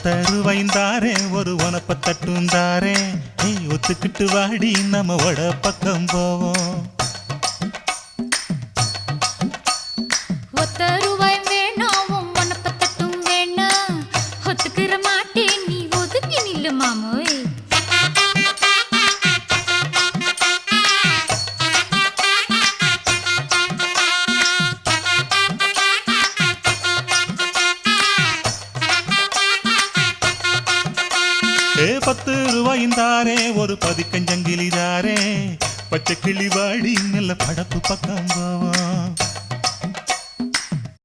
ஒத்தருவைந்தாரே ஒரு உனப்ப தட்டுந்தாரே ஒத்துக்கிட்டு வாடி நம்ம வட பக்கம் போவோம். ஒத்தருவாய் வேணாம் உனப்ப தட்டும் வேணாம் ஒத்துக்கிற மாட்டேன் நீ ஒதுங்கி நில்லு மாமோய். ₹10 ஒரு பதிக்கஞ்சங்கிலிதாரே பச்சை கிளி வாடி நல்ல படப்பு பக்கம் போவோம்.